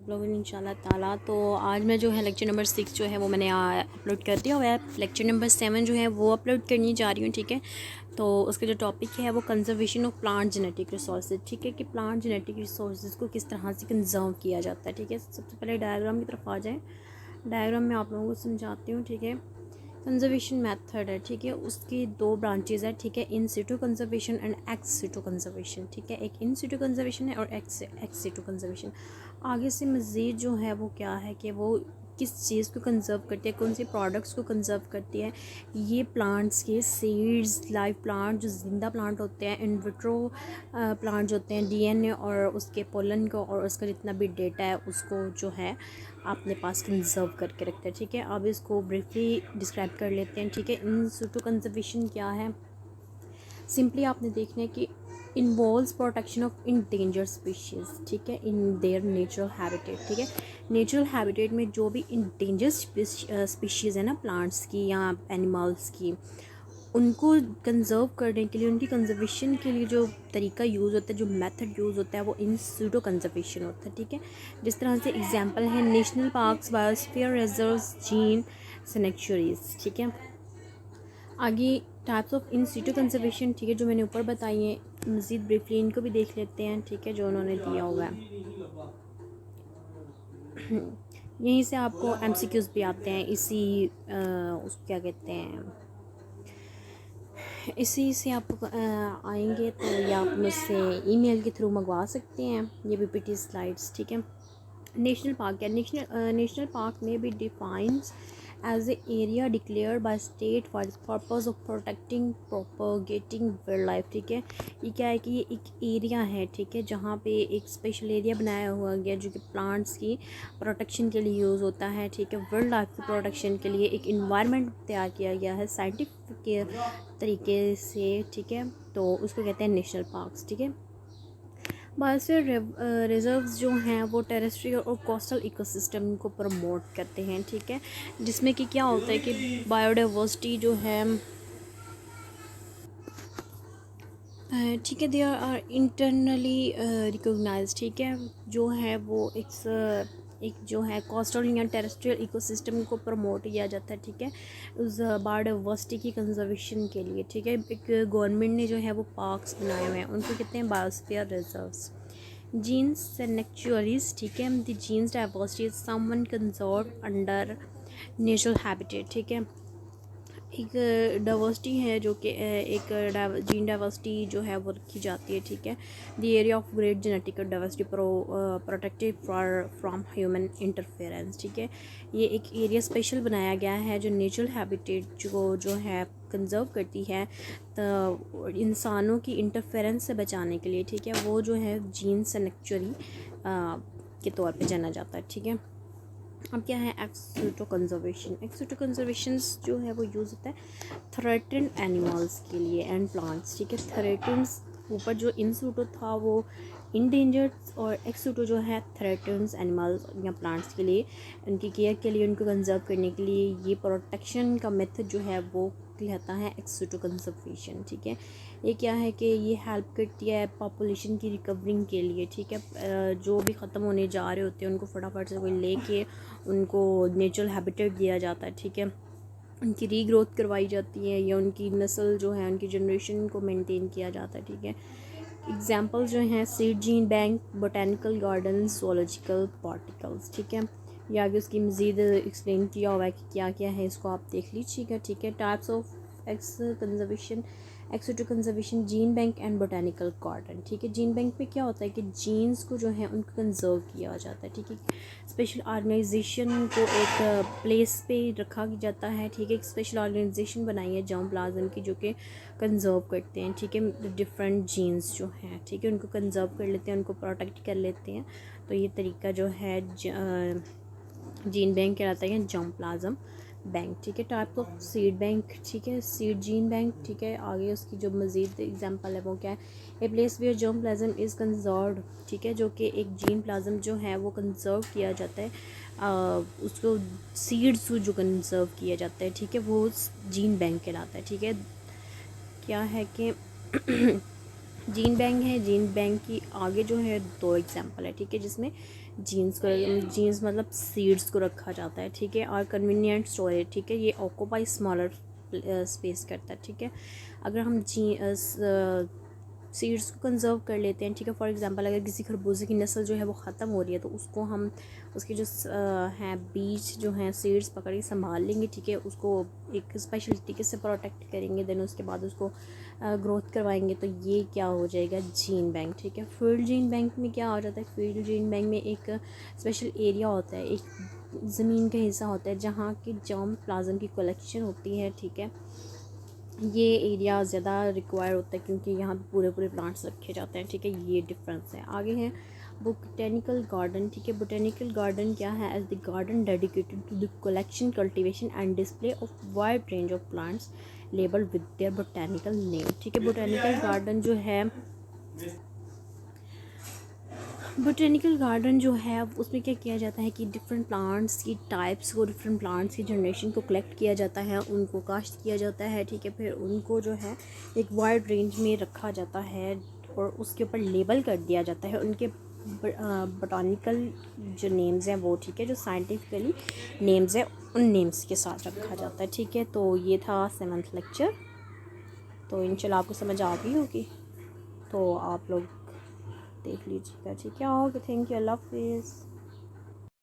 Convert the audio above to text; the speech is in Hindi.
लोग इंशाल्लाह ताला। तो आज मैं जो है लेक्चर नंबर 6 जो है वो मैंने अपलोड कर दिया हुआ है। लेक्चर नंबर 7 जो है वो अपलोड करनी जा रही हूँ, ठीक है। तो उसका जो टॉपिक है वो conservation of plant genetic resources, ठीक है, कि प्लांट जेनेटिक रिसोर्सेज को किस तरह से कंजर्व किया जाता है, ठीक है। सबसे पहले डायग्राम की तरफ आ जाएँ। डायग्राम में आप लोगों को समझाती हूँ, ठीक है। कंजर्वेशन मेथड है, ठीक है, उसकी दो ब्रांचेज है, ठीक है, in situ conservation and ex situ conservation, ठीक है। एक इन सिटू कंजर्वेशन है और एक्स सिटू कंजर्वेशन। आगे से मज़ीद जो है वो क्या है कि वो किस चीज़ को कंजर्व करती है, कौन से प्रोडक्ट्स को कंजर्व करती है। ये प्लांट्स के सीड्स, लाइव प्लांट जो जिंदा प्लांट होते हैं, इन विट्रो प्लांट जो होते हैं, डीएनए और उसके पोलन को और उसका जितना भी डेटा है उसको जो है अपने पास कंजर्व करके रखते हैं, ठीक है। अब इसको ब्रीफली डिस्क्राइब कर लेते हैं, ठीक है। इन सिटू कंजर्वेशन क्या है, सिंपली आपने देखना है कि involves protection of endangered species, ठीक है, इन देयर नेचुरल हैबिटेट, ठीक है। नेचुरल हैबिटेट में जो भी इंडेंजर्ड स्पीशीज़ है ना, प्लांट्स की या एनिमल्स की, उनको कंजर्व करने के लिए, उनकी कंजर्वेशन के लिए जो तरीका यूज़ होता है, जो मेथड यूज़ होता है, वो इन सिटू कंजर्वेशन होता है, ठीक है। जिस तरह से एग्जांपल है national parks, biosphere reserves, gene sanctuaries, ठीक है। आगे types of in situ conservation, ठीक है, जो मैंने ऊपर बताई हैं, मज़ीद ब्रीफली इनको भी देख लेते हैं, ठीक है, जो उन्होंने दिया हुआ है। यहीं से आपको एमसीक्यूज़ भी आते हैं, इसी उसको क्या कहते हैं, इसी से आप आएंगे तो या आप मुझसे ईमेल के थ्रू मंगवा सकते हैं ये पीपीटी स्लाइड्स, ठीक है। नेशनल पार्क है, नेशनल पार्क में भी defines as a area declared by state for the purpose of protecting propagating wild life, ठीक है। ये क्या है कि ये एक एरिया है, ठीक है, जहाँ पे एक स्पेशल एरिया बनाया हुआ गया जो कि प्लांट्स की प्रोटेक्शन के लिए यूज़ होता है, ठीक है। वाइल्ड लाइफ की प्रोटेक्शन के लिए एक इन्वायरमेंट तैयार किया गया है साइंटिफिक तरीके से, ठीक है। तो उसको कहते हैं नेशनल पार्क्स, ठीक है। बायोस्फीयर रिजर्व्स जो हैं वो टेरेस्ट्रियल और कोस्टल इकोसिस्टम को प्रमोट करते हैं, ठीक है। जिसमें कि क्या होता है कि बायोडाइवर्सिटी जो है, ठीक है, दे आर इंटरनली रिकॉग्नाइज, ठीक है, जो है वो एक जो है कोस्टल या टेरेस्ट्रियल इकोसिस्टम को प्रमोट किया जाता है, ठीक है, उस बायोडाइवर्सिटी की कंजर्वेशन के लिए, ठीक है। एक गवर्नमेंट ने जो है वो पार्क्स बनाए हुए हैं, उनको कहते हैं बायोस्फीयर रिजर्व्स। जीन्स सैंक्चुरीज, ठीक है, the genes diversity is someone conserve under natural habitat, ठीक है। एक डाइवर्सिटी है जो कि एक जीन डाइवर्सिटी जो है वो रखी जाती है, ठीक है। The area of great genetic diversity protected from human interference, ठीक है। ये एक एरिया स्पेशल बनाया गया है जो नेचुरल हैबिटेट जो है कंजर्व करती है, तो इंसानों की इंटरफेरेंस से बचाने के लिए, ठीक है। वो जो है जीन सैंक्चुरी के तौर पे जाना जाता है, ठीक है। अब क्या है x situ conservation. X situ conservation जो है वो यूज़ होता है थ्रेटेंड एनिमल्स के लिए एंड प्लांट्स, ठीक है। थ्रेटेंड ऊपर जो इन सिटू था वो इंडेंजर्ड और एक्स सिटू जो है थ्रेटेंड एनिमल्स या प्लांट्स के लिए, उनकी केयर के लिए, उनको कंजर्व करने के लिए ये प्रोटेक्शन का मेथड जो है वो कहता है एक्स सिटू कंजर्वेशन, ठीक है। ये क्या है कि ये हेल्प करती है पॉपुलेशन की रिकवरिंग के लिए, ठीक है। जो भी ख़त्म होने जा रहे होते हैं उनको फटाफट से कोई लेके उनको नेचुरल हैबिटेट दिया जाता है, ठीक है। उनकी रीग्रोथ करवाई जाती है या उनकी नस्ल जो है, उनकी जनरेशन को मेंटेन किया जाता है, ठीक है। एग्जांपल जो हैं seed gene bank, botanical garden, zoological particles, ठीक है। ये आगे उसकी मज़ीद एक्सप्लेन किया हुआ है कि क्या क्या है, इसको आप देख लीजिएगा, ठीक है। Types of x conservation, x situ conservation, gene bank and botanical garden, ठीक है। जीन बैंक में क्या होता है कि जीन्स को जो है उनको कंजर्व किया जाता है, ठीक है। स्पेशल ऑर्गेनाइजेशन को एक प्लेस पे रखा जाता है, ठीक है। एक स्पेशल ऑर्गेनाइजेशन बनाई है जर्म प्लाज्म की जो कि कंजर्व करते हैं, ठीक है, डिफरेंट जीन्स जो हैं, ठीक है, उनको कंजर्व कर लेते हैं, उनको प्रोटेक्ट कर लेते हैं। तो ये तरीका जो है जीन बैंक कहलाता है, जर्म प्लाज्म बैंक, ठीक है। टाइप ऑफ सीड बैंक, ठीक है, सीड जीन बैंक, ठीक है। आगे उसकी जो मज़ीद एग्जांपल है वो क्या है, a place where germ plasm is conserved, ठीक है, जो कि एक जीन प्लाज्म जो है वो कंजर्व किया जाता है, उसको सीड्स जो कंजर्व किया जाता है, ठीक है, वो जीन बैंक कहलाता है, ठीक है। क्या है कि जीन बैंक है, जीन बैंक की आगे जो है दो एग्जांपल है, ठीक है, जिसमें जीन्स मतलब सीड्स को रखा जाता है, ठीक है। और कन्वीनियंट स्टोरेज, ठीक है, ये ऑक्यूपाई स्मॉलर स्पेस करता है, ठीक है। अगर हम सीड्स को कंजर्व कर लेते हैं, ठीक है। फॉर एग्जांपल अगर किसी खरबूजे की नस्ल जो है वो ख़त्म हो रही है तो उसको हम उसके जो हैं बीज जो हैं सीड्स पकड़ के संभाल लेंगे, ठीक है। उसको एक स्पेशल तरीके से प्रोटेक्ट करेंगे, देन उसके बाद उसको ग्रोथ करवाएंगे, तो ये क्या हो जाएगा, जीन बैंक, ठीक है। फील्ड जीन बैंक में क्या हो जाता है, फील्ड जीन बैंक में एक स्पेशल एरिया होता है, एक ज़मीन का हिस्सा होता है जहाँ की जर्म प्लाज्म की कलेक्शन होती है, ठीक है। ये एरिया ज़्यादा रिक्वायर होता है क्योंकि यहाँ पे पूरे पूरे प्लांट्स रखे जाते हैं, ठीक है। ये डिफरेंस है। आगे है बोटेनिकल गार्डन, ठीक है। बोटेनिकल गार्डन क्या है, as the garden dedicated to the collection, cultivation and display of wide range of plants labelled with their botanical name, ठीक है। बोटेनिकल गार्डन जो है जो है उसमें क्या किया जाता है कि डिफरेंट प्लांट्स की टाइप्स को, डिफरेंट प्लांट्स की जनरेशन को कलेक्ट किया जाता है, उनको काश्त किया जाता है, ठीक है। फिर उनको जो है एक वाइड रेंज में रखा जाता है और उसके ऊपर लेबल कर दिया जाता है उनके बोटानिकल जो नेम्स हैं वो, ठीक है, जो साइंटिफिकली नेम्स हैं उन नेम्स के साथ रखा जाता है, ठीक है। तो ये था 7th लेक्चर। तो इंशाल्लाह आपको समझ आ गई होगी, तो आप लोग देख लीजिएगा, ठीक है। ओके, थैंक यू, अल्लाह हाफिज़।